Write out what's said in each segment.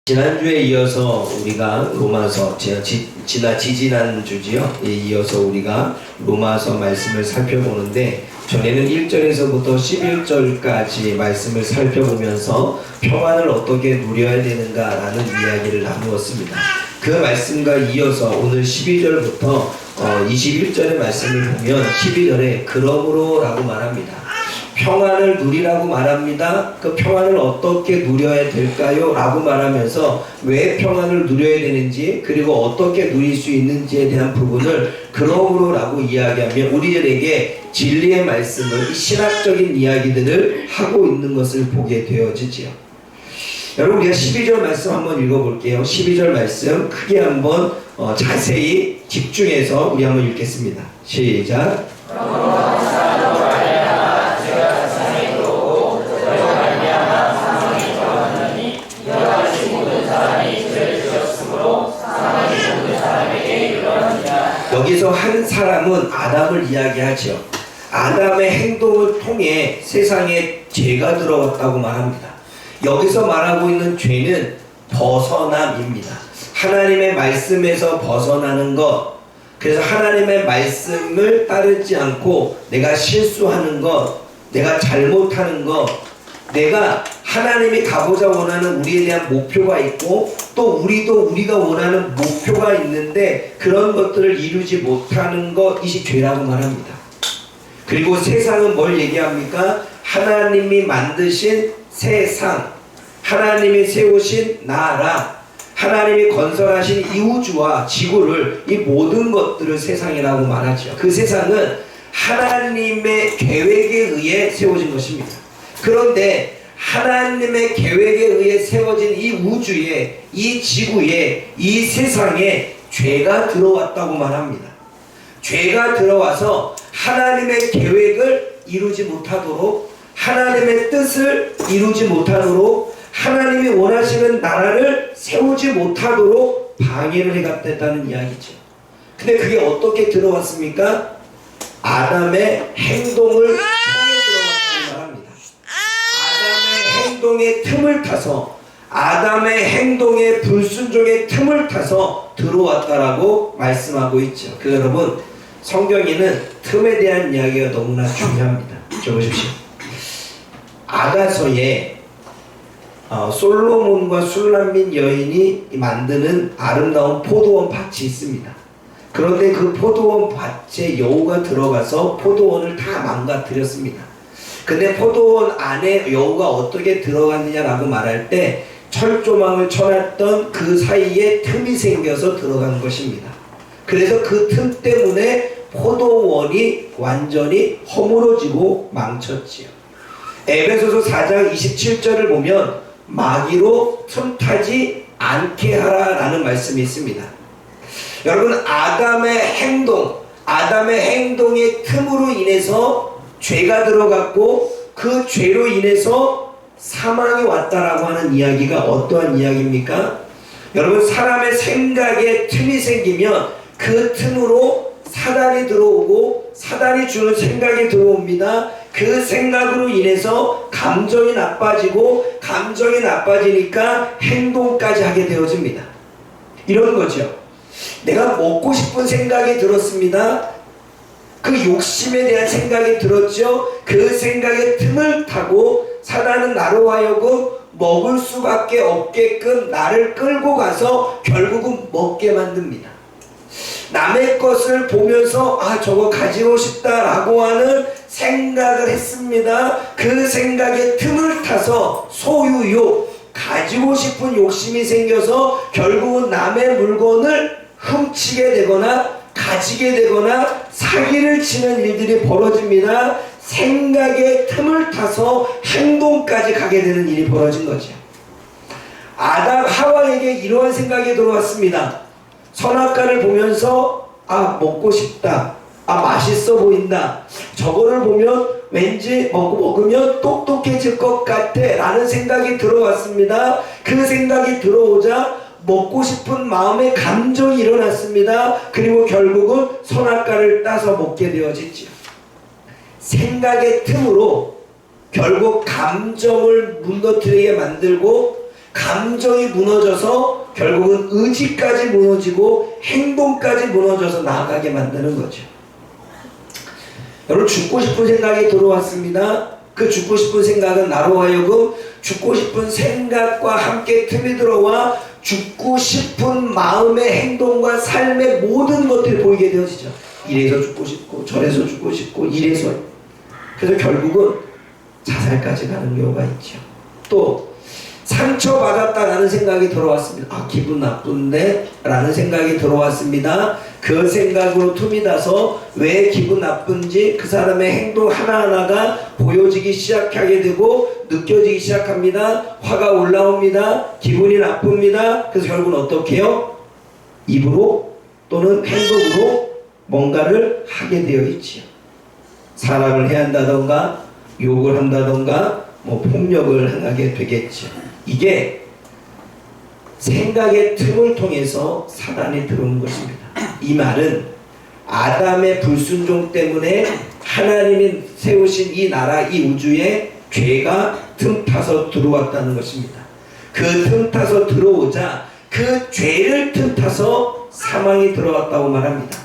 지난주에 이어서 우리가 로마서, 지난 주지요. 이어서 우리가 로마서 말씀을 살펴보는데, 전에는 1절에서부터 11절까지 말씀을 살펴보면서 평안을 어떻게 누려야 되는가라는 이야기를 나누었습니다. 그 말씀과 이어서 오늘 12절부터 21절의 말씀을 보면 12절에 그러므로 라고 말합니다. 평안을 누리라고 말합니다. 그 평안을 어떻게 누려야 될까요? 라고 말하면서 왜 평안을 누려야 되는지, 그리고 어떻게 누릴 수 있는지에 대한 부분을 그러므로 라고 이야기하며 우리들에게 진리의 말씀을, 신학적인 이야기들을 하고 있는 것을 보게 되어지지요. 여러분, 우리가 12절 말씀 한번 읽어볼게요. 12절 말씀 크게 한번 자세히 집중해서 우리 한번 읽겠습니다. 시작. 여기서 한 사람은 아담을 이야기하죠. 아담의 행동을 통해 세상에 죄가 들어왔다고 말합니다. 여기서 말하고 있는 죄는 벗어남입니다. 하나님의 말씀에서 벗어나는 것, 그래서 하나님의 말씀을 따르지 않고 내가 실수하는 것, 내가 잘못하는 것, 내가 하나님이 가고자 원하는 우리에 대한 목표가 있고 또 우리가 원하는 목표가 있는데 그런 것들을 이루지 못하는 것이 죄라고 말합니다. 그리고 세상은 뭘 얘기합니까? 하나님이 만드신 세상, 하나님이 세우신 나라, 하나님이 건설하신 이 우주와 지구를, 이 모든 것들을 세상이라고 말하죠. 그 세상은 하나님의 계획에 의해 세워진 것입니다. 그런데 하나님의 계획에 의해 세워진 이 우주에, 이 지구에, 이 세상에 죄가 들어왔다고 말합니다. 죄가 들어와서 하나님의 계획을 이루지 못하도록, 하나님의 뜻을 이루지 못하도록, 하나님이 원하시는 나라를 세우지 못하도록 방해를 해갔다는 이야기죠. 근데 그게 어떻게 들어왔습니까? 아담의 행동을 통해 들어왔다고 말합니다. 아담의 행동의 틈을 타서, 아담의 행동의 불순종의 틈을 타서 들어왔다라고 말씀하고 있죠. 그 여러분, 성경에는 틈에 대한 이야기가 너무나 중요합니다. 보십시오. 아가서에 솔로몬과 술람민 여인이 만드는 아름다운 포도원 밭이 있습니다. 그런데 그 포도원 밭에 여우가 들어가서 포도원을 다 망가뜨렸습니다. 근데 포도원 안에 여우가 어떻게 들어갔느냐라고 말할 때 철조망을 쳐놨던 그 사이에 틈이 생겨서 들어간 것입니다. 그래서 그 틈 때문에 포도원이 완전히 허물어지고 망쳤지요. 에베소서 4장 27절을 보면 마귀로 틈타지 않게 하라라는 말씀이 있습니다. 여러분, 아담의 행동의 틈으로 인해서 죄가 들어갔고 그 죄로 인해서 사망이 왔다라고 하는 이야기가 어떠한 이야기입니까? 여러분, 사람의 생각에 틈이 생기면 그 틈으로 사단이 들어오고 사단이 주는 생각이 들어옵니다. 그 생각으로 인해서 감정이 나빠지고 감정이 나빠지니까 행동까지 하게 되어집니다. 이런 거죠. 내가 먹고 싶은 생각이 들었습니다. 그 욕심에 대한 생각이 들었죠. 그 생각의 틈을 타고 사단은 나로 하여금 먹을 수밖에 없게끔 나를 끌고 가서 결국은 먹게 만듭니다. 남의 것을 보면서 저거 가지고 싶다라고 하는 생각을 했습니다. 그 생각의 틈을 타서 소유욕, 가지고 싶은 욕심이 생겨서 결국은 남의 물건을 훔치게 되거나 가지게 되거나 사기를 치는 일들이 벌어집니다. 생각의 틈을 타서 행동까지 가게 되는 일이 벌어진 거죠. 아담 하와에게 이러한 생각이 들어왔습니다. 선악과를 보면서 먹고 싶다, 맛있어 보인다, 저거를 보면 왠지 먹으면 똑똑해질 것 같아 라는 생각이 들어왔습니다. 그 생각이 들어오자 먹고 싶은 마음의 감정이 일어났습니다. 그리고 결국은 선악과를 따서 먹게 되어지죠. 생각의 틈으로 결국 감정을 무너뜨리게 만들고 감정이 무너져서 결국은 의지까지 무너지고 행동까지 무너져서 나아가게 만드는 거죠. 여러분, 죽고 싶은 생각이 들어왔습니다. 그 죽고 싶은 생각은 나로 하여금 죽고 싶은 생각과 함께 틈이 들어와 죽고 싶은 마음의 행동과 삶의 모든 것들이 보이게 되어지죠. 이래서 죽고 싶고 저래서 죽고 싶고 이래서, 그래서 결국은 자살까지 가는 경우가 있죠. 또 상처받았다라는 생각이 들어왔습니다. 아, 기분 나쁜데? 라는 생각이 들어왔습니다. 그 생각으로 틈이 나서 왜 기분 나쁜지 그 사람의 행동 하나하나가 보여지기 시작하게 되고 느껴지기 시작합니다. 화가 올라옵니다. 기분이 나쁩니다. 그래서 결국은 어떻게 해요? 입으로 또는 행동으로 뭔가를 하게 되어 있지요. 사람을 해한다던가 욕을 한다던가 폭력을 행하게 되겠죠. 이게 생각의 틈을 통해서 사단이 들어온 것입니다. 이 말은 아담의 불순종 때문에 하나님이 세우신 이 나라, 이 우주에 죄가 틈타서 들어왔다는 것입니다. 그 틈타서 들어오자 그 죄를 틈타서 사망이 들어왔다고 말합니다.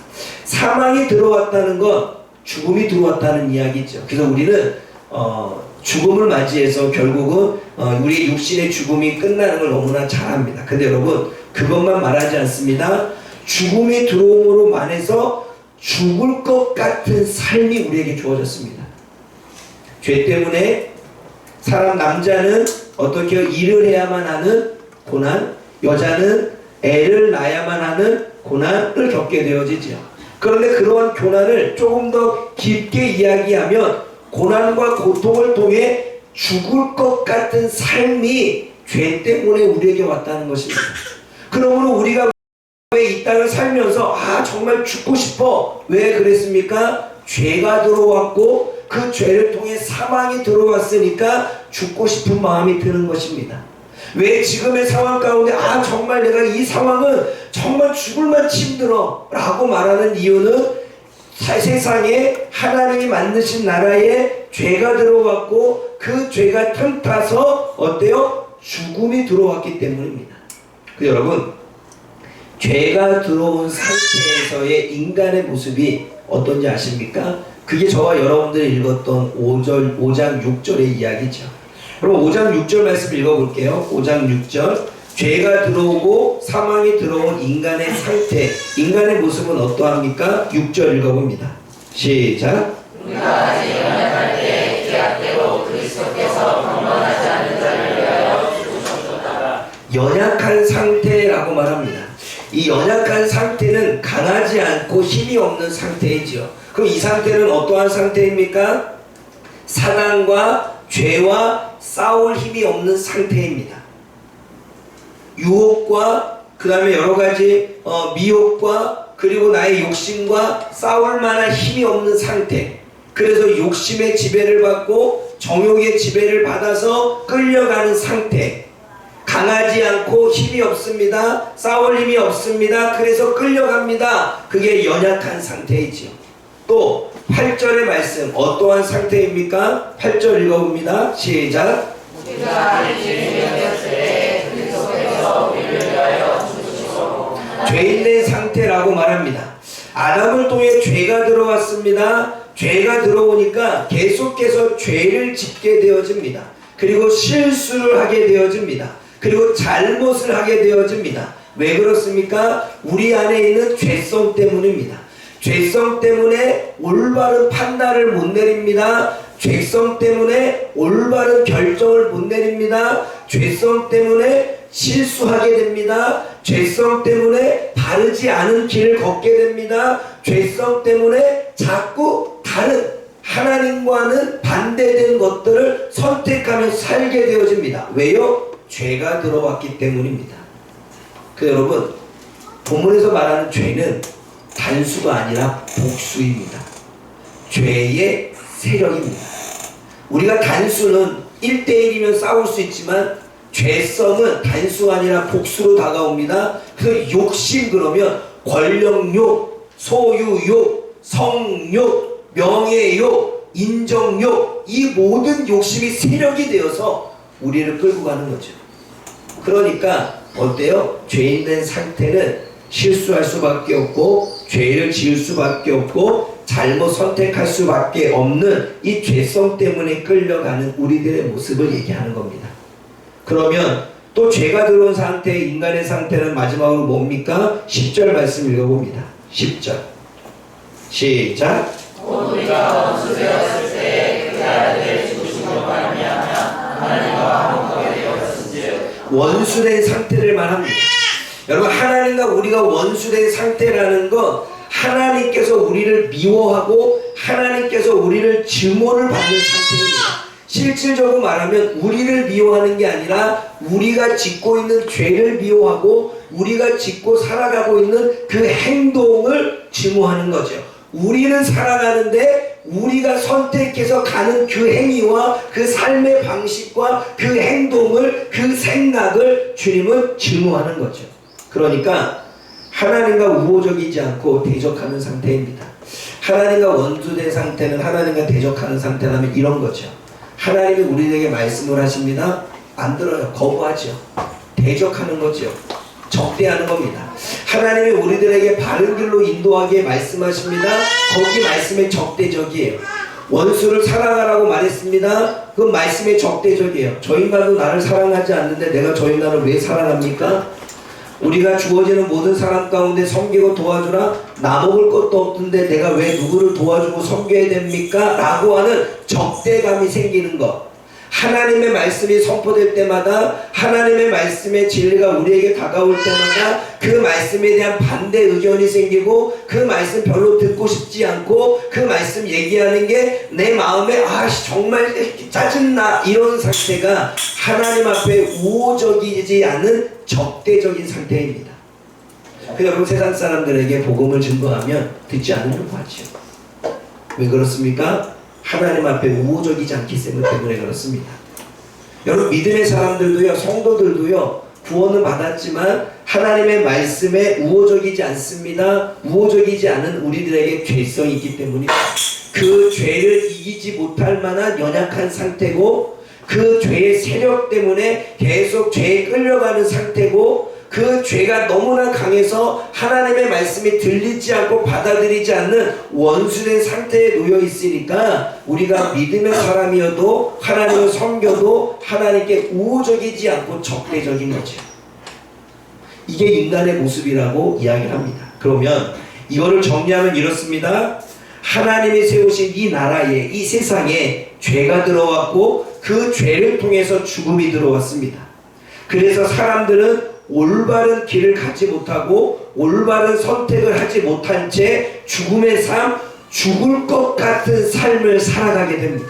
사망이 들어왔다는 건 죽음이 들어왔다는 이야기죠. 그래서 우리는 죽음을 맞이해서 결국은 우리 육신의 죽음이 끝나는 걸 너무나 잘 압니다. 근데 여러분, 그것만 말하지 않습니다. 죽음이 들어옴으로 만해서 죽을 것 같은 삶이 우리에게 주어졌습니다. 죄 때문에 사람, 남자는 어떻게 일을 해야만 하는 고난, 여자는 애를 낳아야만 하는 고난을 겪게 되어지죠. 그런데 그러한 고난을 조금 더 깊게 이야기하면 고난과 고통을 통해 죽을 것 같은 삶이 죄 때문에 우리에게 왔다는 것입니다. 그러므로 우리가 왜 이 땅을 살면서 정말 죽고 싶어, 왜 그랬습니까? 죄가 들어왔고 그 죄를 통해 사망이 들어왔으니까 죽고 싶은 마음이 드는 것입니다. 왜 지금의 상황 가운데 정말 내가 이 상황은 정말 죽을 만치 힘들어 라고 말하는 이유는 세상에 하나님이 만드신 나라에 죄가 들어왔고 그 죄가 틈타서 어때요? 죽음이 들어왔기 때문입니다. 여러분, 죄가 들어온 상태에서의 인간의 모습이 어떤지 아십니까? 그게 저와 여러분들이 읽었던 5장 6절의 이야기죠. 그럼 5장 6절 말씀 읽어볼게요. 5장 6절. 죄가 들어오고 사망이 들어온 인간의 상태, 인간의 모습은 어떠합니까? 6절 읽어봅니다. 시작. 우리가 아직 연약할 때 계약대로 그리스도께서 경건하지 않은 자를 위하여 죽으셨도다. 연약한 상태라고 말합니다. 이 연약한 상태는 강하지 않고 힘이 없는 상태이지요. 그럼 이 상태는 어떠한 상태입니까? 사단과 죄와 싸울 힘이 없는 상태입니다. 유혹과 그 다음에 여러가지 미혹과 그리고 나의 욕심과 싸울 만한 힘이 없는 상태. 그래서 욕심의 지배를 받고 정욕의 지배를 받아서 끌려가는 상태. 강하지 않고 힘이 없습니다. 싸울 힘이 없습니다. 그래서 끌려갑니다. 그게 연약한 상태이지요. 또 8절의 말씀 어떠한 상태입니까? 8절 읽어봅니다. 시작. 우리가 죄인이었을 그리스도께서 우리를 위하여 죽으시고 죄인된 상태라고 말합니다. 아담을 통해 죄가 들어왔습니다. 죄가 들어오니까 계속해서 죄를 짓게 되어집니다. 그리고 실수를 하게 되어집니다. 그리고 잘못을 하게 되어집니다. 왜 그렇습니까? 우리 안에 있는 죄성 때문입니다. 죄성 때문에 올바른 판단을 못 내립니다. 죄성 때문에 올바른 결정을 못 내립니다. 죄성 때문에 실수하게 됩니다. 죄성 때문에 바르지 않은 길을 걷게 됩니다. 죄성 때문에 자꾸 다른 하나님과는 반대된 것들을 선택하며 살게 되어집니다. 왜요? 죄가 들어왔기 때문입니다. 여러분, 본문에서 말하는 죄는 단수가 아니라 복수입니다. 죄의 세력입니다. 우리가 단수는 1대1이면 싸울 수 있지만 죄성은 단수가 아니라 복수로 다가옵니다. 그래서 욕심, 그러면 권력욕, 소유욕, 성욕, 명예욕, 인정욕, 이 모든 욕심이 세력이 되어서 우리를 끌고 가는 거죠. 그러니까 어때요? 죄인된 상태는 실수할 수밖에 없고 죄를 지을 수밖에 없고 잘못 선택할 수밖에 없는 이 죄성 때문에 끌려가는 우리들의 모습을 얘기하는 겁니다. 그러면 또 죄가 들어온 상태, 인간의 상태는 마지막으로 뭡니까? 10절 말씀 읽어봅니다. 10절 시작. 우리가 원수되었을 때 그 아들의 죽으심으로 말미암아 하나님과 화목하게 되었은즉. 원수된 상태를 말합니다. 여러분, 하나님과 우리가 원수된 상태라는 건 하나님께서 우리를 미워하고 하나님께서 우리를 증오를 받는 상태입니다. 실질적으로 말하면 우리를 미워하는 게 아니라 우리가 짓고 있는 죄를 미워하고 우리가 짓고 살아가고 있는 그 행동을 증오하는 거죠. 우리는 살아가는데 우리가 선택해서 가는 그 행위와 그 삶의 방식과 그 행동을, 그 생각을 주님은 증오하는 거죠. 그러니까 하나님과 우호적이지 않고 대적하는 상태입니다. 하나님과 원수된 상태는 하나님과 대적하는 상태라면 이런 거죠. 하나님이 우리에게 말씀을 하십니다. 안 들어요. 거부하죠. 대적하는 거죠. 적대하는 겁니다. 하나님이 우리들에게 바른 길로 인도하게 말씀하십니다. 거기 말씀에 적대적이에요. 원수를 사랑하라고 말했습니다. 그 말씀에 적대적이에요. 저 인간도 나를 사랑하지 않는데 내가 저 인간을 왜 사랑합니까? 우리가 주어지는 모든 사람 가운데 섬기고 도와주라. 나 먹을 것도 없는데 내가 왜 누구를 도와주고 섬겨야 됩니까? 라고 하는 적대감이 생기는 것. 하나님의 말씀이 선포될 때마다, 하나님의 말씀의 진리가 우리에게 다가올 때마다 그 말씀에 대한 반대 의견이 생기고 그 말씀 별로 듣고 싶지 않고 그 말씀 얘기하는 게 내 마음에 정말 짜증나, 이런 상태가 하나님 앞에 우호적이지 않은 적대적인 상태입니다. 여러분, 세상 사람들에게 복음을 증거하면 듣지 않으려고 하죠. 왜 그렇습니까? 하나님 앞에 우호적이지 않기 때문에 그렇습니다. 여러분, 믿음의 사람들도요, 성도들도요, 구원은 받았지만 하나님의 말씀에 우호적이지 않습니다. 우호적이지 않은 우리들에게 죄성이 있기 때문입니다. 그 죄를 이기지 못할 만한 연약한 상태고 그 죄의 세력 때문에 계속 죄에 끌려가는 상태고 그 죄가 너무나 강해서 하나님의 말씀이 들리지 않고 받아들이지 않는 원수된 상태에 놓여 있으니까 우리가 믿음의 사람이어도 하나님을 섬겨도 하나님께 우호적이지 않고 적대적인 거죠. 이게 인간의 모습이라고 이야기를 합니다. 그러면 이거를 정리하면 이렇습니다. 하나님이 세우신 이 나라에, 이 세상에 죄가 들어왔고 그 죄를 통해서 죽음이 들어왔습니다. 그래서 사람들은 올바른 길을 가지 못하고 올바른 선택을 하지 못한 채 죽음의 삶, 죽을 것 같은 삶을 살아가게 됩니다.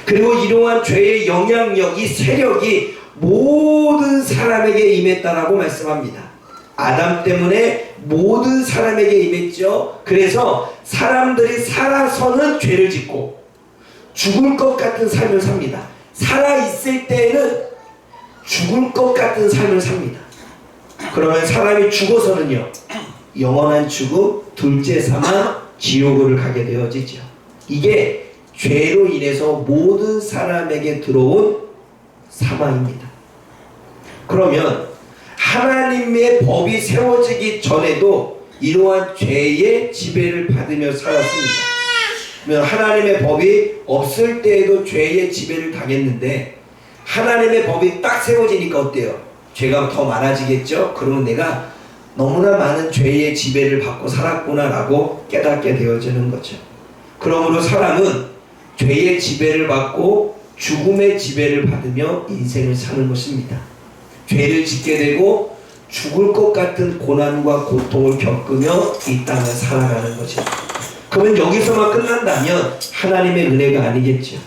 그리고 이러한 죄의 영향력, 이 세력이 모든 사람에게 임했다라고 말씀합니다. 아담 때문에 모든 사람에게 임했죠. 그래서 사람들이 살아서는 죄를 짓고 죽을 것 같은 삶을 삽니다. 살아있을 때에는 죽을 것 같은 삶을 삽니다. 그러면 사람이 죽어서는요, 영원한 죽음, 둘째 사망, 지옥을 가게 되어지죠. 이게 죄로 인해서 모든 사람에게 들어온 사망입니다. 그러면 하나님의 법이 세워지기 전에도 이러한 죄의 지배를 받으며 살았습니다. 그러면 하나님의 법이 없을 때에도 죄의 지배를 당했는데 하나님의 법이 딱 세워지니까 어때요? 죄가 더 많아지겠죠? 그러면 내가 너무나 많은 죄의 지배를 받고 살았구나 라고 깨닫게 되어지는 거죠. 그러므로 사람은 죄의 지배를 받고 죽음의 지배를 받으며 인생을 사는 것입니다. 죄를 짓게 되고 죽을 것 같은 고난과 고통을 겪으며 이 땅을 살아가는 거죠. 그러면 여기서만 끝난다면 하나님의 은혜가 아니겠죠.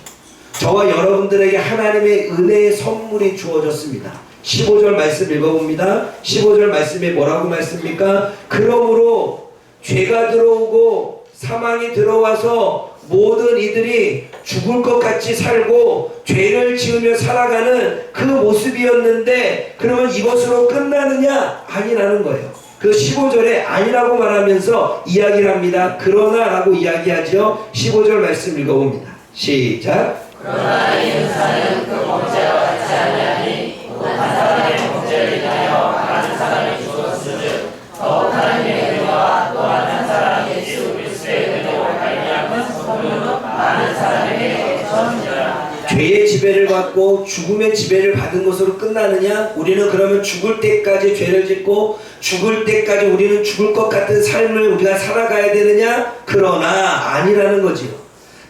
저와 여러분들에게 하나님의 은혜의 선물이 주어졌습니다. 15절 말씀 읽어봅니다. 15절 말씀에 뭐라고 말씀입니까? 그러므로 죄가 들어오고 사망이 들어와서 모든 이들이 죽을 것 같이 살고 죄를 지으며 살아가는 그 모습이었는데 그러면 이것으로 끝나느냐? 아니라는 거예요. 그 15절에 아니라고 말하면서 이야기를 합니다. 그러나 라고 이야기하죠. 15절 말씀 읽어봅니다. 시작. 그러나 이 은사는 그 범죄와 같지 아니하니 곧 죄의 지배를 받고 죽음의 지배를 받은 것으로 끝나느냐? 우리는 그러면 죽을 때까지 죄를 짓고 죽을 때까지 우리는 죽을 것 같은 삶을 우리가 살아가야 되느냐? 그러나 아니라는 거지요.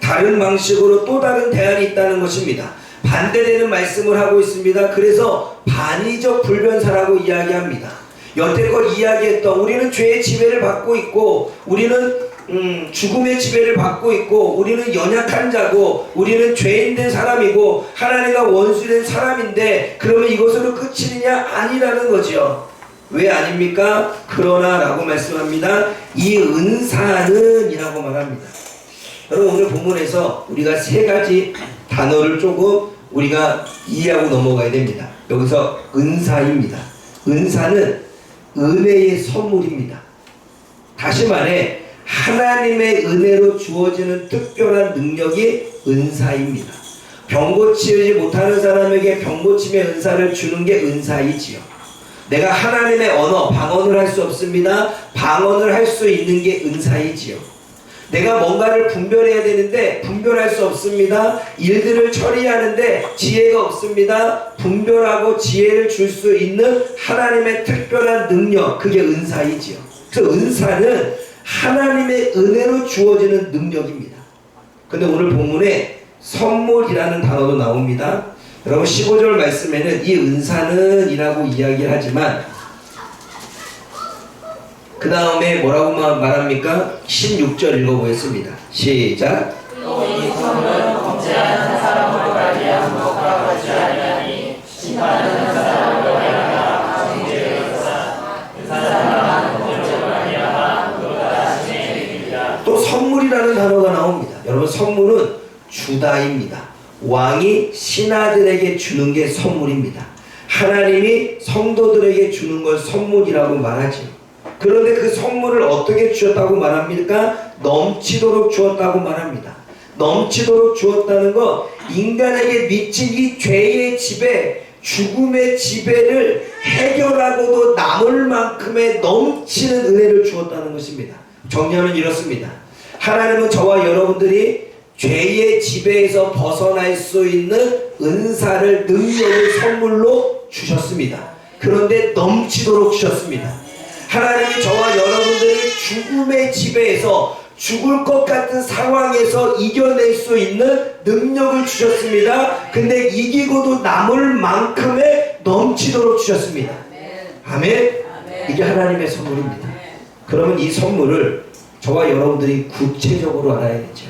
다른 방식으로 또 다른 대안이 있다는 것입니다. 반대되는 말씀을 하고 있습니다. 그래서 반의적 불변사라고 이야기합니다. 여태껏 이야기했던 우리는 죄의 지배를 받고 있고 우리는 죽음의 지배를 받고 있고 우리는 연약한 자고 우리는 죄인된 사람이고 하나님과 원수된 사람인데 그러면 이것으로 끝이느냐? 아니라는 거죠. 왜 아닙니까? 그러나 라고 말씀합니다. 이 은사는 이라고 말합니다. 여러분 오늘 본문에서 우리가 세 가지 단어를 조금 우리가 이해하고 넘어가야 됩니다. 여기서 은사입니다. 은사는 은혜의 선물입니다. 다시 말해 하나님의 은혜로 주어지는 특별한 능력이 은사입니다. 병 고치지 못하는 사람에게 병 고침의 은사를 주는 게 은사이지요. 내가 하나님의 언어, 방언을 할 수 없습니다. 방언을 할 수 있는 게 은사이지요. 내가 뭔가를 분별해야 되는데 분별할 수 없습니다. 일들을 처리하는데 지혜가 없습니다. 분별하고 지혜를 줄 수 있는 하나님의 특별한 능력, 그게 은사이지요. 그래서 은사는 하나님의 은혜로 주어지는 능력입니다. 근데 오늘 본문에 선물이라는 단어도 나옵니다. 여러분 15절 말씀에는 이 은사는 이라고 이야기를 하지만 그 다음에 뭐라고 말합니까? 16절 읽어보겠습니다. 시작. 또 이 선물은 범죄하는 사람으로 말미암은 것과 같지 아니하니 심판하는 사람으로 말미암아 정죄의 역사 그 사람은 범죄로 말미암아 그보다 심히 이르리라. 또 선물이라는 단어가 나옵니다. 여러분 선물은 주다입니다. 왕이 신하들에게 주는 게 선물입니다. 하나님이 성도들에게 주는 걸 선물이라고 말하죠. 그런데 그 선물을 어떻게 주었다고 말합니까? 넘치도록 주었다고 말합니다. 넘치도록 주었다는 건 인간에게 미친 이 죄의 지배, 죽음의 지배를 해결하고도 남을 만큼의 넘치는 은혜를 주었다는 것입니다. 정리하면 이렇습니다. 하나님은 저와 여러분들이 죄의 지배에서 벗어날 수 있는 은사를, 능력을 선물로 주셨습니다. 그런데 넘치도록 주셨습니다. 하나님이 저와 여러분들을 죽음의 지배에서 죽을 것 같은 상황에서 이겨낼 수 있는 능력을 주셨습니다. 근데 이기고도 남을 만큼의 넘치도록 주셨습니다. 아멘. 이게 하나님의 선물입니다. 그러면 이 선물을 저와 여러분들이 구체적으로 알아야 되죠.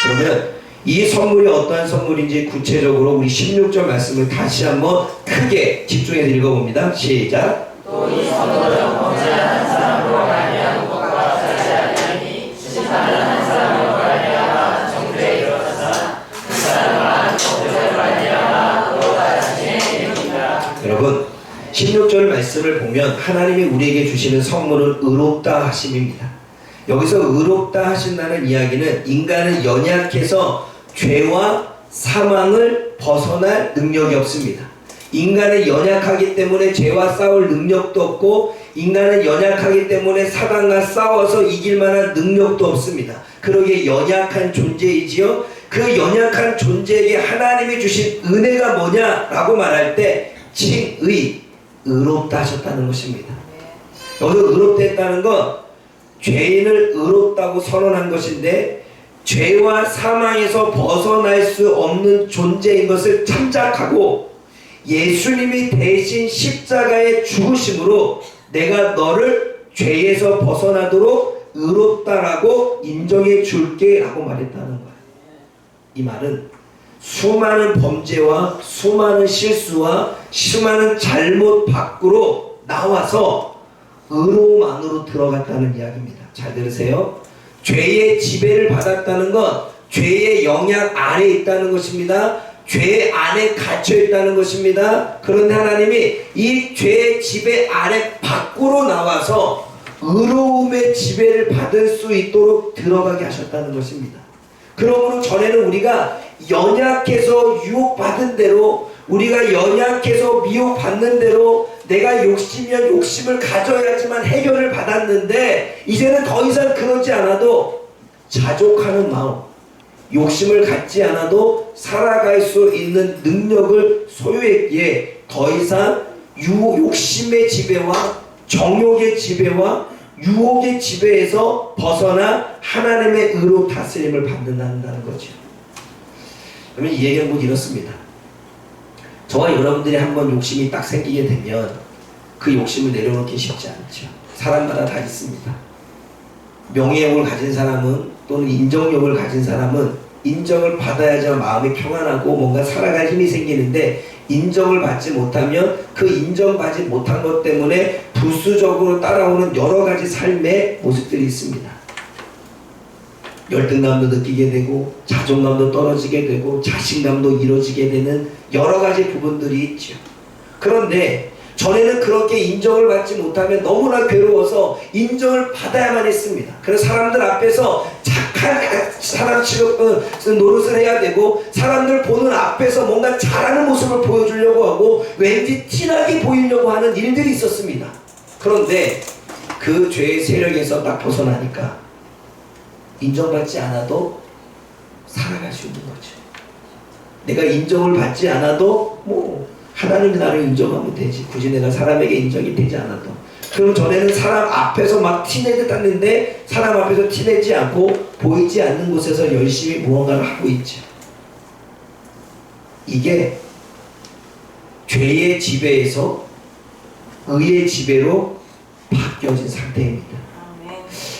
그러면 이 선물이 어떠한 선물인지 구체적으로 우리 16절 말씀을 다시 한번 크게 집중해서 읽어봅니다. 시작. 또 이 선물은 범죄하는 사람으로 말미암은 것과 같지 아니하니 심판하는 사람으로 말미암아 정죄에 이르렀으나 그 사람은 범죄로 말미암아 그보다 심히 이르리라. 여러분 16절 말씀을 보면 하나님이 우리에게 주시는 선물은 의롭다 하심입니다. 여기서 의롭다 하신다는 이야기는 인간은 연약해서 죄와 사망을 벗어날 능력이 없습니다. 인간은 연약하기 때문에 죄와 싸울 능력도 없고 인간은 연약하기 때문에 사단과 싸워서 이길 만한 능력도 없습니다. 그러기에 연약한 존재이지요. 그 연약한 존재에게 하나님이 주신 은혜가 뭐냐라고 말할 때 칭의, 의롭다 하셨다는 것입니다. 여기서 의롭다 했다는 건 죄인을 의롭다고 선언한 것인데 죄와 사망에서 벗어날 수 없는 존재인 것을 참작하고 예수님이 대신 십자가의 죽으심으로 내가 너를 죄에서 벗어나도록 의롭다라고 인정해 줄게 라고 말했다는 거예요. 이 말은 수많은 범죄와 수많은 실수와 수많은 잘못 밖으로 나와서 의로움 안으로 들어갔다는 이야기입니다. 잘 들으세요. 죄의 지배를 받았다는 건 죄의 영향 아래 있다는 것입니다. 죄 안에 갇혀 있다는 것입니다. 그런데 하나님이 이 죄의 지배 아래 밖으로 나와서 의로움의 지배를 받을 수 있도록 들어가게 하셨다는 것입니다. 그러므로 전에는 우리가 연약해서 유혹받은 대로, 우리가 연약해서 미혹받는 대로 내가 욕심이면 욕심을 가져야지만 해결을 받았는데 이제는 더 이상 그러지 않아도 자족하는 마음, 욕심을 갖지 않아도 살아갈 수 있는 능력을 소유했기에 더 이상 욕심의 지배와 정욕의 지배와 유혹의 지배에서 벗어나 하나님의 의로 다스림을 받는다는 거죠. 그러면 이 얘기는 곧 이렇습니다. 저와 여러분들이 한번 욕심이 딱 생기게 되면 그 욕심을 내려놓기 쉽지 않죠. 사람마다 다 있습니다. 명예욕을 가진 사람은 또는 인정욕을 가진 사람은 인정을 받아야지만 마음이 평안하고 뭔가 살아갈 힘이 생기는데, 인정을 받지 못하면 그 인정받지 못한 것 때문에 부수적으로 따라오는 여러 가지 삶의 모습들이 있습니다. 열등감도 느끼게 되고 자존감도 떨어지게 되고 자신감도 잃어지게 되는 여러 가지 부분들이 있죠. 그런데 전에는 그렇게 인정을 받지 못하면 너무나 괴로워서 인정을 받아야만 했습니다. 그래서 사람들 앞에서 착한 사람 취급 노릇을 해야 되고, 사람들 보는 앞에서 뭔가 잘하는 모습을 보여주려고 하고 왠지 티나게 보이려고 하는 일들이 있었습니다. 그런데 그 죄의 세력에서 딱 벗어나니까 인정받지 않아도 살아갈 수 있는 거죠. 내가 인정을 받지 않아도 하나님이 나를 인정하면 되지. 굳이 내가 사람에게 인정이 되지 않아도. 그럼 전에는 사람 앞에서 막 티내듯 했는데 사람 앞에서 티내지 않고 보이지 않는 곳에서 열심히 무언가를 하고 있죠. 이게 죄의 지배에서 의의 지배로 바뀌어진 상태입니다.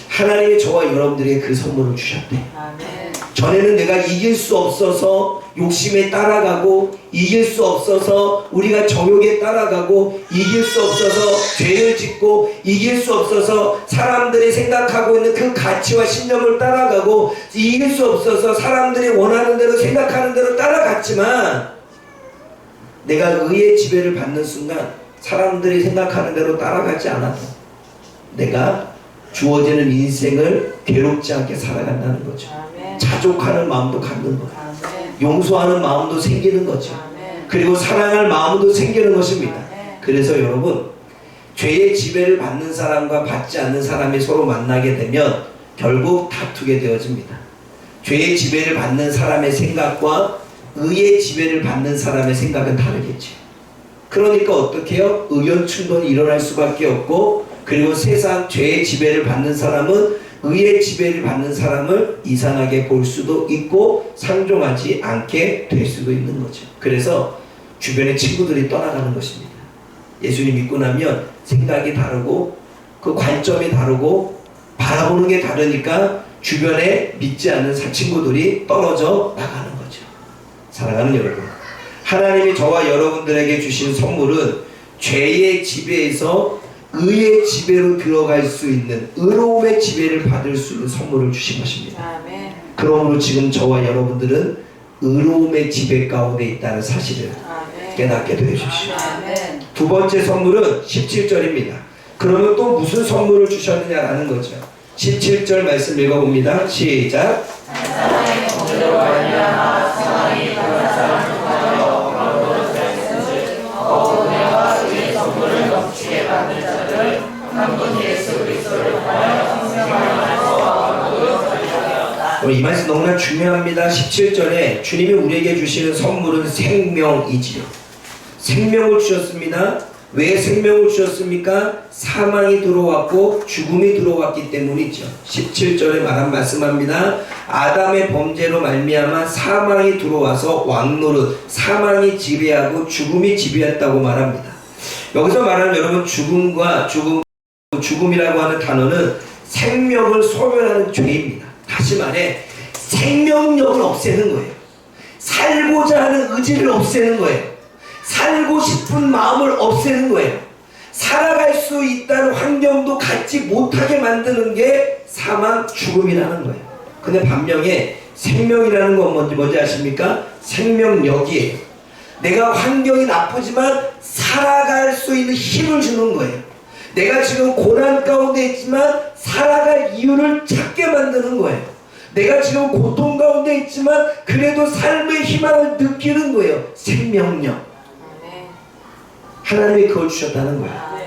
하나님이 저와 여러분들에게 그 선물을 주셨대. 전에는 내가 이길 수 없어서 욕심에 따라가고, 이길 수 없어서 우리가 정욕에 따라가고, 이길 수 없어서 죄를 짓고, 이길 수 없어서 사람들이 생각하고 있는 그 가치와 신념을 따라가고, 이길 수 없어서 사람들이 원하는 대로 생각하는 대로 따라갔지만, 내가 의의 지배를 받는 순간 사람들이 생각하는 대로 따라가지 않아도 내가 주어지는 인생을 괴롭지 않게 살아간다는 거죠. 자족하는 마음도 갖는 거예요. 용서하는 마음도 생기는 거죠. 그리고 사랑할 마음도 생기는 것입니다. 그래서 여러분, 죄의 지배를 받는 사람과 받지 않는 사람이 서로 만나게 되면 결국 다투게 되어집니다. 죄의 지배를 받는 사람의 생각과 의의 지배를 받는 사람의 생각은 다르겠죠. 그러니까 어떻게 해요? 의견 충돌이 일어날 수밖에 없고, 그리고 세상 죄의 지배를 받는 사람은 의의 지배를 받는 사람을 이상하게 볼 수도 있고 상종하지 않게 될 수도 있는 거죠. 그래서 주변의 친구들이 떠나가는 것입니다. 예수님 믿고 나면 생각이 다르고 그 관점이 다르고 바라보는 게 다르니까 주변에 믿지 않는 친구들이 떨어져 나가는 거죠. 사랑하는 여러분, 하나님이 저와 여러분들에게 주신 선물은 죄의 지배에서 의의 지배로 들어갈 수 있는 의로움의 지배를 받을 수 있는 선물을 주신 것입니다. 그러므로 지금 저와 여러분들은 의로움의 지배 가운데 있다는 사실을 깨닫게 되어주십시오. 두 번째 선물은 17절입니다. 그러면 또 무슨 선물을 주셨느냐라는 거죠. 17절 말씀 읽어봅니다. 시작. 이 말씀 너무나 중요합니다. 17절에 주님이 우리에게 주시는 선물은 생명이지요. 생명을 주셨습니다. 왜 생명을 주셨습니까? 사망이 들어왔고 죽음이 들어왔기 때문이죠. 17절에 말한 말씀합니다. 아담의 범죄로 말미암아 사망이 들어와서 왕노릇, 사망이 지배하고 죽음이 지배했다고 말합니다. 여기서 말하는 여러분, 죽음이라고 하는 단어는 생명을 소멸하는 죄입니다. 다시 말해 생명력을 없애는 거예요. 살고자 하는 의지를 없애는 거예요. 살고 싶은 마음을 없애는 거예요. 살아갈 수 있다는 환경도 갖지 못하게 만드는 게 사망, 죽음이라는 거예요. 근데 반면에 생명이라는 건 뭔지 아십니까? 생명력이에요. 내가 환경이 나쁘지만 살아갈 수 있는 힘을 주는 거예요. 내가 지금 고난 가운데 있지만 살아갈 이유를 찾게 만드는 거예요. 내가 지금 고통 가운데 있지만 그래도 삶의 희망을 느끼는 거예요. 생명력. 하나님이 그걸 주셨다는 거예요.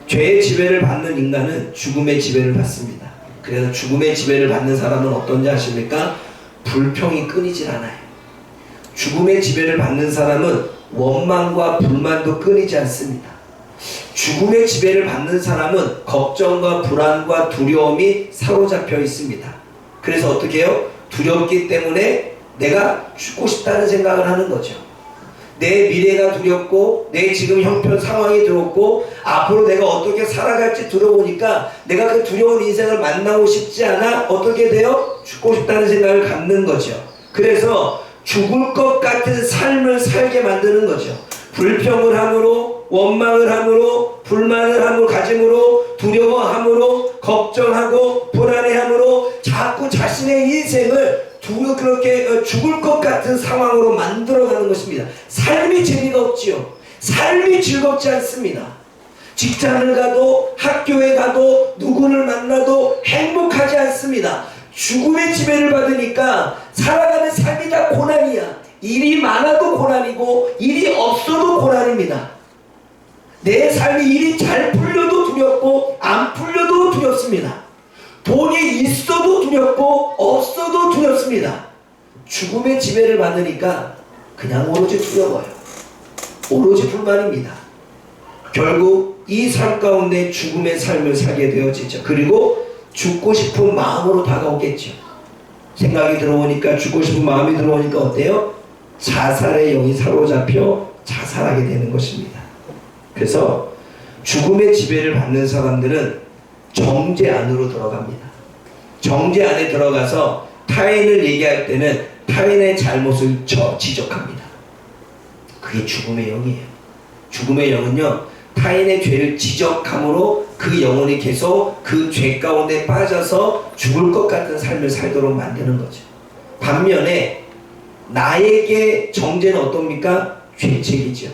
죄의 지배를 받는 인간은 죽음의 지배를 받습니다. 그래서 죽음의 지배를 받는 사람은 어떤지 아십니까? 불평이 끊이질 않아요. 죽음의 지배를 받는 사람은 원망과 불만도 끊이지 않습니다. 죽음의 지배를 받는 사람은 걱정과 불안과 두려움이 사로잡혀 있습니다. 그래서 어떻게 해요? 두렵기 때문에 내가 죽고 싶다는 생각을 하는 거죠. 내 미래가 두렵고 내 지금 형편 상황이 두렵고 앞으로 내가 어떻게 살아갈지 두려우니까 내가 그 두려운 인생을 만나고 싶지 않아 어떻게 돼요? 죽고 싶다는 생각을 갖는 거죠. 그래서 죽을 것 같은 삶을 살게 만드는 거죠. 불평을 함으로, 원망을 함으로, 불만을 함으로, 가짐으로, 두려워함으로, 걱정하고 불안해함으로 자꾸 자신의 인생을 그렇게 죽을 것 같은 상황으로 만들어가는 것입니다. 삶이 재미가 없지요. 삶이 즐겁지 않습니다. 직장을 가도 학교에 가도 누구를 만나도 행복하지 않습니다. 죽음의 지배를 받으니까 살아가는 삶이 다 고난이야. 일이 많아도 고난이고 일이 없어도 고난입니다. 내 삶이 일이 잘 풀려도 두렵고 안 풀려도 두렵습니다. 돈이 있어도 두렵고 없어도 두렵습니다. 죽음의 지배를 받으니까 그냥 오로지 두려워요. 오로지 불만입니다. 결국 이 삶 가운데 죽음의 삶을 살게 되어지죠. 그리고 죽고 싶은 마음으로 다가오겠죠. 생각이 들어오니까, 죽고 싶은 마음이 들어오니까 어때요? 자살의 영이 사로잡혀 자살하게 되는 것입니다. 그래서 죽음의 지배를 받는 사람들은 정죄 안으로 들어갑니다. 정죄 안에 들어가서 타인을 얘기할 때는 타인의 잘못을 지적합니다. 그게 죽음의 영이에요. 죽음의 영은요, 타인의 죄를 지적함으로 그 영혼이 계속 그 죄 가운데 빠져서 죽을 것 같은 삶을 살도록 만드는 거죠. 반면에 나에게 정죄는 어떻습니까? 죄책이죠.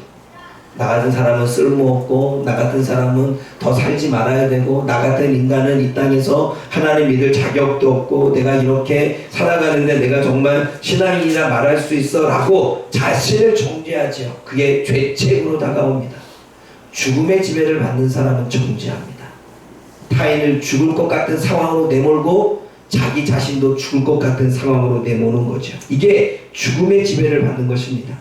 나 같은 사람은 쓸모없고 나 같은 사람은 더 살지 말아야 되고 나 같은 인간은 이 땅에서 하나님 믿을 자격도 없고 내가 이렇게 살아가는데 내가 정말 신앙인이라 말할 수 있어 라고 자신을 정죄하죠. 그게 죄책으로 다가옵니다. 죽음의 지배를 받는 사람은 정죄합니다. 타인을 죽을 것 같은 상황으로 내몰고 자기 자신도 죽을 것 같은 상황으로 내모는 거죠. 이게 죽음의 지배를 받는 것입니다.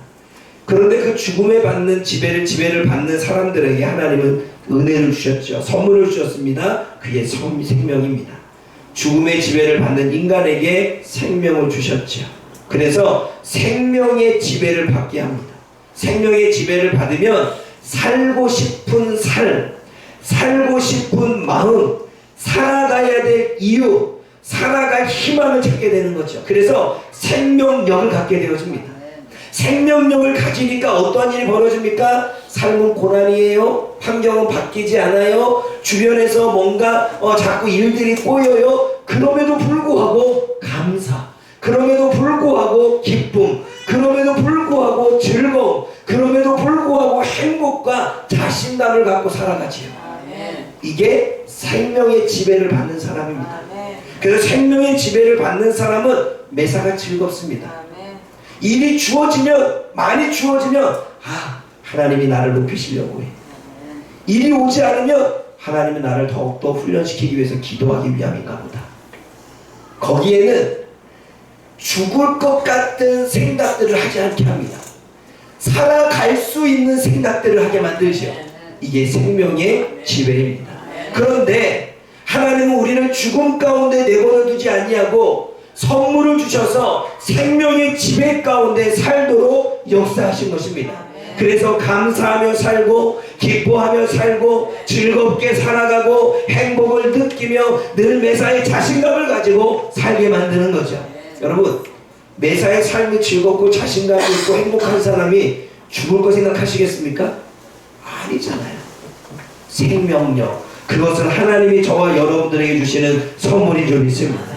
그런데 그 죽음에 받는 지배를 받는 사람들에게 하나님은 은혜를 주셨죠. 선물을 주셨습니다. 그게 생명입니다. 죽음의 지배를 받는 인간에게 생명을 주셨죠. 그래서 생명의 지배를 받게 합니다. 생명의 지배를 받으면 살고 싶은 삶, 살고 싶은 마음, 살아가야 될 이유, 살아갈 희망을 찾게 되는 거죠. 그래서 생명력을 갖게 되어집니다. 생명력을 가지니까 어떠한 일이 벌어집니까? 삶은 고난이에요. 환경은 바뀌지 않아요. 주변에서 뭔가 자꾸 일들이 꼬여요. 그럼에도 불구하고 감사, 그럼에도 불구하고 기쁨, 그럼에도 불구하고 즐거움, 그럼에도 불구하고 행복과 자신감을 갖고 살아가지요. 이게 생명의 지배를 받는 사람입니다. 그래서 생명의 지배를 받는 사람은 매사가 즐겁습니다. 일이 주어지면, 많이 주어지면 하나님이 나를 높이시려고 해. 일이 오지 않으면 하나님은 나를 더욱더 훈련시키기 위해서 기도하기 위함인가 보다. 거기에는 죽을 것 같은 생각들을 하지 않게 합니다. 살아갈 수 있는 생각들을 하게 만들죠. 이게 생명의 지배입니다. 그런데 하나님은 우리를 죽음 가운데 내버려 두지 아니하고 선물을 주셔서 생명의 지배 가운데 살도록 역사하신 것입니다. 그래서 감사하며 살고 기뻐하며 살고 즐겁게 살아가고 행복을 느끼며 늘 매사에 자신감을 가지고 살게 만드는 거죠. 여러분, 매사에 삶이 즐겁고 자신감이 있고 행복한 사람이 죽을 거 생각하시겠습니까? 아니잖아요. 생명력, 그것은 하나님이 저와 여러분들에게 주시는 선물인 줄 믿습니다.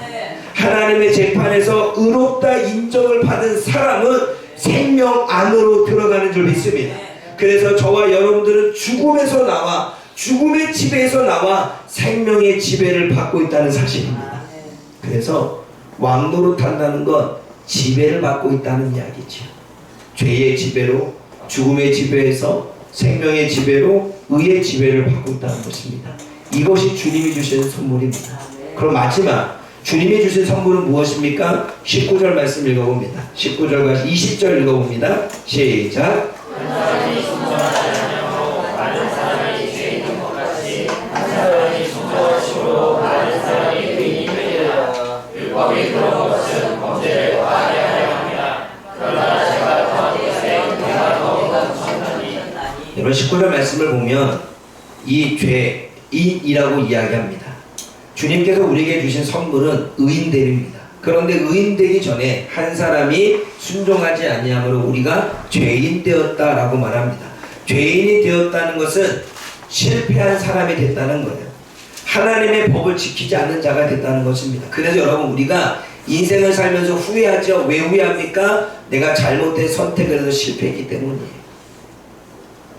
하나님의 재판에서 의롭다 인정을 받은 사람은 생명 안으로 들어가는 줄 믿습니다. 그래서 저와 여러분들은 죽음에서 나와, 죽음의 지배에서 나와 생명의 지배를 받고 있다는 사실입니다. 그래서 왕노릇한다는 건 지배를 받고 있다는 이야기죠. 죄의 지배로, 죽음의 지배에서 생명의 지배로 의의 지배를 받고 있다는 것입니다. 이것이 주님이 주시는 선물입니다. 그럼 마지막, 주님이 주신 선물은 무엇입니까? 19절 말씀 읽어봅니다. 19절과 20절 읽어봅니다. 시작. 여러분 19절 말씀을 보면 이 죄인이라고 이야기합니다. 주님께서 우리에게 주신 선물은 의인됨입니다. 그런데 의인되기 전에 한 사람이 순종하지 아니함으로 우리가 죄인 되었다라고 말합니다. 죄인이 되었다는 것은 실패한 사람이 됐다는 거예요. 하나님의 법을 지키지 않는 자가 됐다는 것입니다. 그래서 여러분 우리가 인생을 살면서 후회하죠. 왜 후회합니까? 내가 잘못된 선택을 해서 실패했기 때문이에요.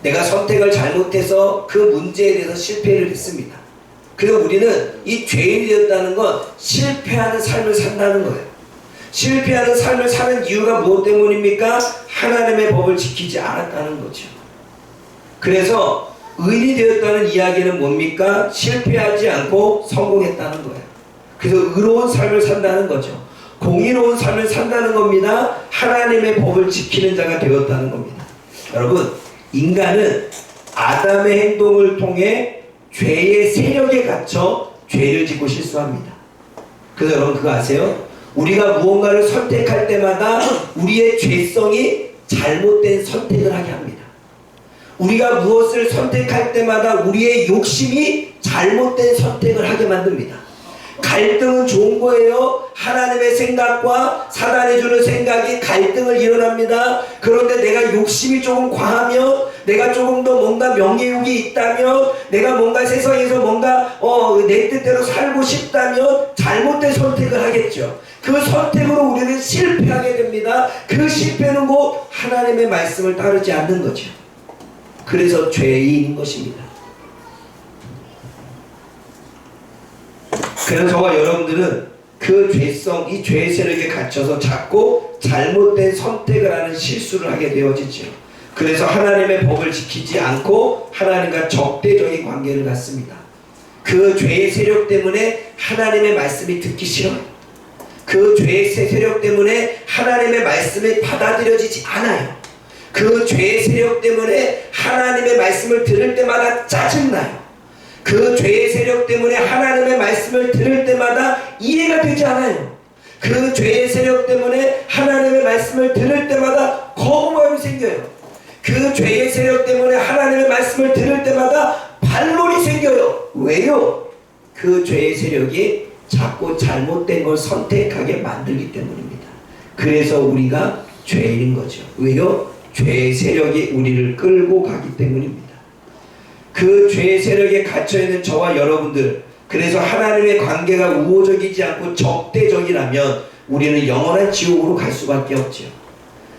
내가 선택을 잘못해서 그 문제에 대해서 실패를 했습니다. 그래서 우리는 이 죄인이 되었다는 건 실패하는 삶을 산다는 거예요. 실패하는 삶을 사는 이유가 무엇 때문입니까? 하나님의 법을 지키지 않았다는 거죠. 그래서 의인이 되었다는 이야기는 뭡니까? 실패하지 않고 성공했다는 거예요. 그래서 의로운 삶을 산다는 거죠. 공의로운 삶을 산다는 겁니다. 하나님의 법을 지키는 자가 되었다는 겁니다. 여러분, 인간은 아담의 행동을 통해 죄의 세력에 갇혀 죄를 짓고 실수합니다. 그래서 여러분 그거 아세요? 우리가 무언가를 선택할 때마다 우리의 죄성이 잘못된 선택을 하게 합니다. 우리가 무엇을 선택할 때마다 우리의 욕심이 잘못된 선택을 하게 만듭니다. 갈등은 좋은 거예요. 하나님의 생각과 사단이 주는 생각이 갈등을 일어납니다. 그런데 내가 욕심이 조금 과하면, 내가 조금 더 뭔가 명예욕이 있다면, 내가 뭔가 세상에서 뭔가 내 뜻대로 살고 싶다면 잘못된 선택을 하겠죠. 그 선택으로 우리는 실패하게 됩니다. 그 실패는 곧 하나님의 말씀을 따르지 않는 거죠. 그래서 죄인인 것입니다. 그래서 저와 여러분들은 그 죄성, 이 죄의 세력에 갇혀서 자꾸 잘못된 선택을 하는 실수를 하게 되어지죠. 그래서 하나님의 법을 지키지 않고 하나님과 적대적인 관계를 갖습니다. 그 죄의 세력 때문에 하나님의 말씀이 듣기 싫어요. 그 죄의 세력 때문에 하나님의 말씀이 받아들여지지 않아요. 그 죄의 세력 때문에 하나님의 말씀을 들을 때마다 짜증나요. 그 죄의 세력 때문에 하나님의 말씀을 들을 때마다 이해가 되지 않아요. 그 죄의 세력 때문에 하나님의 말씀을 들을 때마다 거부감이 생겨요. 그 죄의 세력 때문에 하나님의 말씀을 들을 때마다 반론이 생겨요. 왜요? 그 죄의 세력이 자꾸 잘못된 걸 선택하게 만들기 때문입니다. 그래서 우리가 죄인인 거죠. 왜요? 죄의 세력이 우리를 끌고 가기 때문입니다. 그 죄의 세력에 갇혀있는 저와 여러분들, 그래서 하나님의 관계가 우호적이지 않고 적대적이라면 우리는 영원한 지옥으로 갈 수밖에 없죠.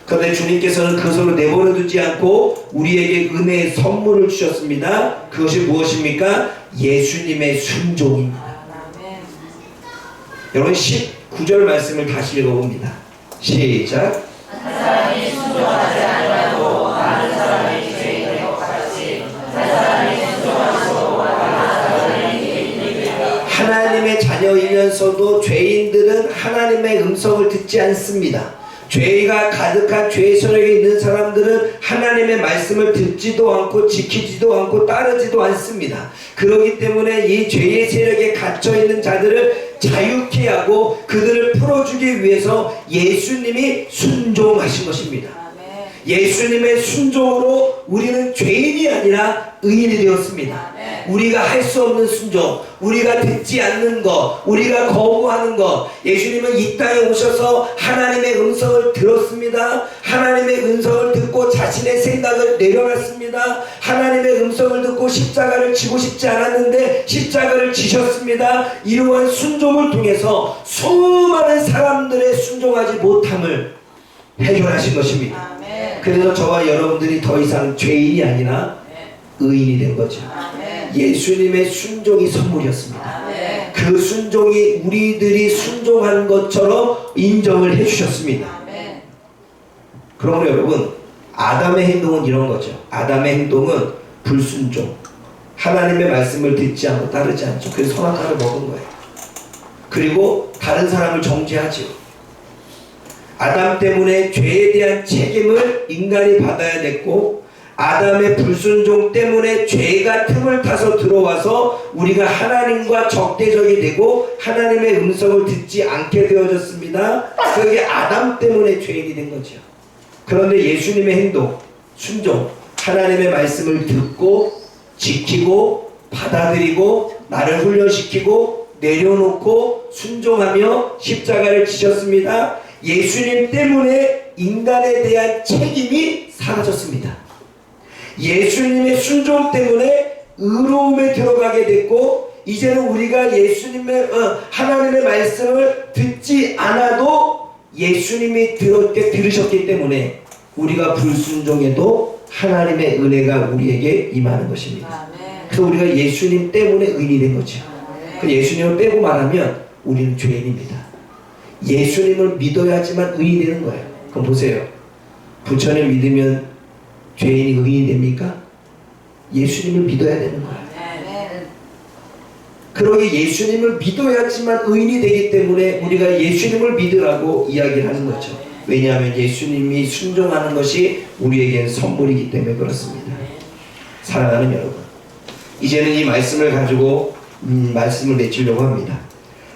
그런데 주님께서는 그것으로 내버려 두지 않고 우리에게 은혜의 선물을 주셨습니다. 그것이 무엇입니까? 예수님의 순종입니다. 여러분 19절 말씀을 다시 읽어봅니다. 시작. 한 사람이 순종하지 않으라고 많은 사람이 죄인 된 것 같이 한 사람이 순종하시고 많은 사람이 죄인이 되리라. 하나님의 자녀이면서도 죄인들은 하나님의 음성을 듣지 않습니다. 죄가 가득한 죄의 세력에 있는 사람들은 하나님의 말씀을 듣지도 않고 지키지도 않고 따르지도 않습니다. 그렇기 때문에 이 죄의 세력에 갇혀있는 자들을 자유케 하고 그들을 풀어주기 위해서 예수님이 순종하신 것입니다. 예수님의 순종으로 우리는 죄인이 아니라 의인이 되었습니다. 우리가 할 수 없는 순종, 우리가 듣지 않는 것, 우리가 거부하는 것, 예수님은 이 땅에 오셔서 하나님의 음성을 들었습니다. 하나님의 음성을 듣고 자신의 생각을 내려놨습니다. 하나님의 음성을 듣고 십자가를 지고 싶지 않았는데 십자가를 지셨습니다. 이러한 순종을 통해서 수많은 사람들의 순종하지 못함을 해결하신 것입니다. 그래서 저와 여러분들이 더 이상 죄인이 아니라 의인이 된 거죠. 예수님의 순종이 선물이었습니다. 그 순종이 우리들이 순종한 것처럼 인정을 해주셨습니다. 그러므로 여러분, 아담의 행동은 이런 거죠. 아담의 행동은 불순종, 하나님의 말씀을 듣지 않고 따르지 않죠. 그래서 선악과를 먹은 거예요. 그리고 다른 사람을 정죄하죠. 아담 때문에 죄에 대한 책임을 인간이 받아야 됐고, 아담의 불순종 때문에 죄가 틈을 타서 들어와서 우리가 하나님과 적대적이 되고 하나님의 음성을 듣지 않게 되어졌습니다. 그게 아담 때문에 죄인이 된 거죠. 그런데 예수님의 행동, 순종, 하나님의 말씀을 듣고 지키고 받아들이고 나를 훈련시키고 내려놓고 순종하며 십자가를 지셨습니다. 예수님 때문에 인간에 대한 책임이 사라졌습니다. 예수님의 순종 때문에 의로움에 들어가게 됐고, 이제는 우리가 예수님의 하나님의 말씀을 듣지 않아도 예수님이 들으셨기 때문에 우리가 불순종해도 하나님의 은혜가 우리에게 임하는 것입니다. 그래서 우리가 예수님 때문에 의인이 된 거죠. 그 예수님을 빼고 말하면 우리는 죄인입니다. 예수님을 믿어야지만 의인이 되는 거예요. 그럼 보세요. 부처를 믿으면 죄인이 의인이 됩니까? 예수님을 믿어야 되는 거예요. 그러게 예수님을 믿어야지만 의인이 되기 때문에 우리가 예수님을 믿으라고 이야기를 하는 거죠. 왜냐하면 예수님이 순종하는 것이 우리에겐 선물이기 때문에 그렇습니다. 사랑하는 여러분, 이제는 이 말씀을 가지고 말씀을 맺으려고 합니다.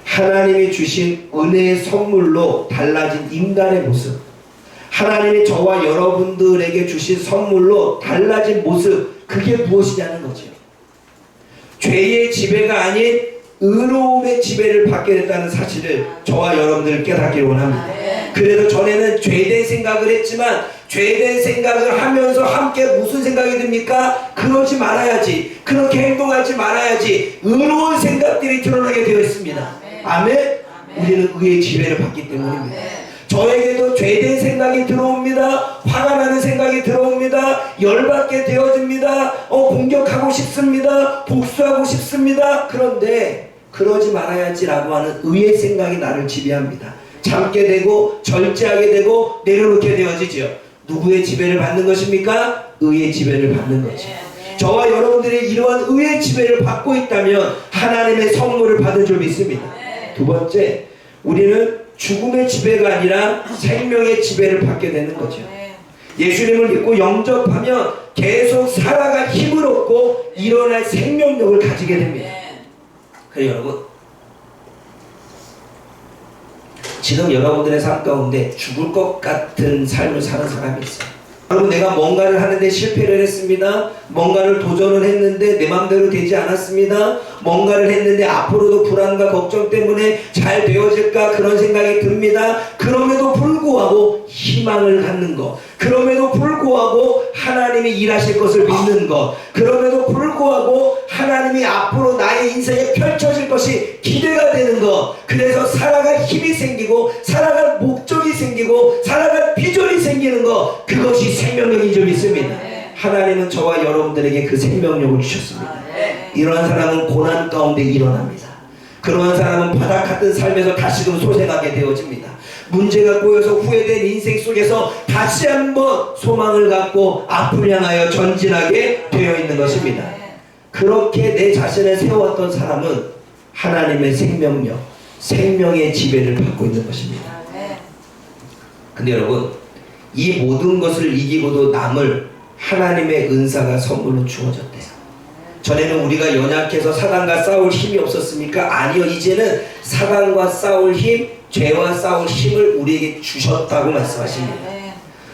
하나님이 주신 은혜의 선물로 달라진 인간의 모습, 하나님이 저와 여러분들에게 주신 선물로 달라진 모습, 그게 무엇이냐는 거죠. 죄의 지배가 아닌 의로움의 지배를 받게 됐다는 사실을 저와 여러분들 깨닫기를 원합니다. 그래도 전에는 죄된 생각을 했지만 죄된 생각을 하면서 함께 무슨 생각이 듭니까? 그러지 말아야지, 그렇게 행동하지 말아야지, 의로운 생각들이 드러나게 되어 있습니다. 아멘? 우리는 의의 지배를 받기 때문입니다. 저에게도 죄된 생각이 들어옵니다. 화가 나는 생각이 들어옵니다. 열받게 되어집니다. 공격하고 싶습니다. 복수하고 싶습니다. 그런데 그러지 말아야지라고 하는 의의 생각이 나를 지배합니다. 참게 되고 절제하게 되고 내려놓게 되어지죠. 누구의 지배를 받는 것입니까? 의의 지배를 받는 거죠. 저와 여러분들이 이러한 의의 지배를 받고 있다면 하나님의 선물을 받을 줄 믿습니다. 두 번째, 우리는 죽음의 지배가 아니라 생명의 지배를 받게 되는 거죠. 예수님을 믿고 영접하면 계속 살아갈 힘을 얻고 일어날 생명력을 가지게 됩니다. 그래요, 여러분, 지금 여러분들의 삶 가운데 죽을 것 같은 삶을 사는 사람이 있어요. 여러분, 내가 뭔가를 하는데 실패를 했습니다. 뭔가를 도전을 했는데 내 마음대로 되지 않았습니다. 뭔가를 했는데 앞으로도 불안과 걱정 때문에 잘 되어질까 그런 생각이 듭니다. 그럼에도 불구하고 희망을 갖는 것, 그럼에도 불구하고 하나님이 일하실 것을 믿는 것, 그럼에도 불구하고 하나님이 앞으로 나의 인생에 펼쳐질 것이 기대가 되는 것, 그래서 살아갈 힘이 생기고 살아갈 목적이 생기고 살아갈 비전이 생기는 것, 그것이 생명력인 줄 믿습니다. 하나님은 저와 여러분들에게 그 생명력을 주셨습니다. 이러한 사람은 고난 가운데 일어납니다. 그러한 사람은 바닥 같은 삶에서 다시금 소생하게 되어집니다. 문제가 꼬여서 후회된 인생 속에서 다시 한번 소망을 갖고 앞을 향하여 전진하게 되어 있는 것입니다. 그렇게 내 자신을 세웠던 사람은 하나님의 생명력, 생명의 지배를 받고 있는 것입니다. 근데 여러분, 이 모든 것을 이기고도 남을 하나님의 은사가 선물로 주어졌대요. 전에는 우리가 연약해서 사단과 싸울 힘이 없었습니까? 아니요, 이제는 사단과 싸울 힘, 죄와 싸울 힘을 우리에게 주셨다고 말씀하십니다.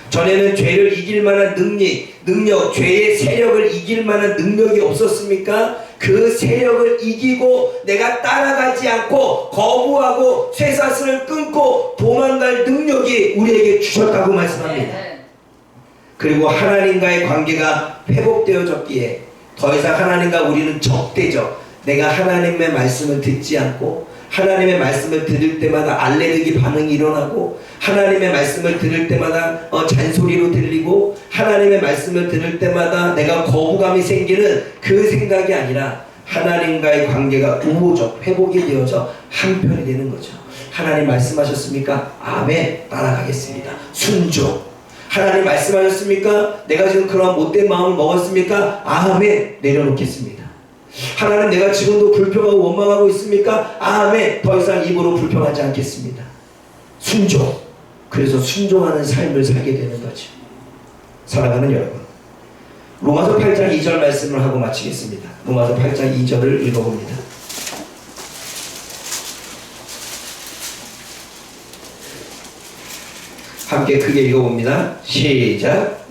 전에는 죄를 이길 만한 능력, 죄의 세력을 이길 만한 능력이 없었습니까? 그 세력을 이기고 내가 따라가지 않고 거부하고 쇠사슬을 끊고 도망갈 능력이 우리에게 주셨다고 말씀합니다. 그리고 하나님과의 관계가 회복되어졌기에 더 이상 하나님과 우리는 적대적, 내가 하나님의 말씀을 듣지 않고 하나님의 말씀을 들을 때마다 알레르기 반응이 일어나고 하나님의 말씀을 들을 때마다 잔소리로 들리고 하나님의 말씀을 들을 때마다 내가 거부감이 생기는 그 생각이 아니라 하나님과의 관계가 우호적, 회복이 되어져 한편이 되는 거죠. 하나님 말씀하셨습니까? 아멘, 따라가겠습니다. 순종. 하나님 말씀하셨습니까? 내가 지금 그런 못된 마음을 먹었습니까? 아멘, 내려놓겠습니다. 하나님, 내가 지금도 불평하고 원망하고 있습니까? 아멘. 더 이상 입으로 불평하지 않겠습니다. 순종. 그래서 순종하는 삶을 살게 되는 거죠. 사랑하는 여러분, 로마서 8장 2절 말씀을 하고 마치겠습니다. 로마서 8장 2절을 읽어봅니다. 함께 크게 읽어봅니다. 시작.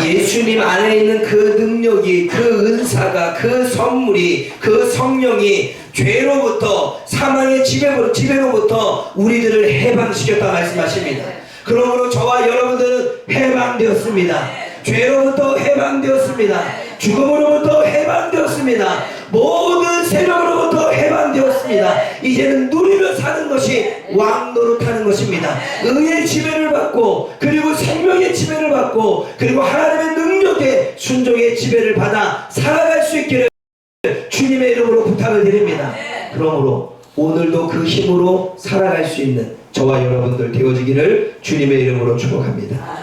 예수님 안에 있는 그 능력이, 그 은사가, 그 선물이, 그 성령이 죄로부터, 사망의 지배로부터 우리들을 해방시켰다 말씀하십니다. 그러므로 저와 여러분들은 해방되었습니다. 죄로부터 해방되었습니다. 죽음으로부터 해방되었습니다. 모든 세력으로부터 해방되었습니다. 이제는 누리며 사는 것이 왕노릇하는 것입니다. 의의 지배를 받고, 그리고 생명의 지배를 받고, 그리고 하나님의 능력의 순종의 지배를 받아 살아갈 수 있기를 주님의 이름으로 부탁을 드립니다. 그러므로 오늘도 그 힘으로 살아갈 수 있는 저와 여러분들 되어지기를 주님의 이름으로 축복합니다.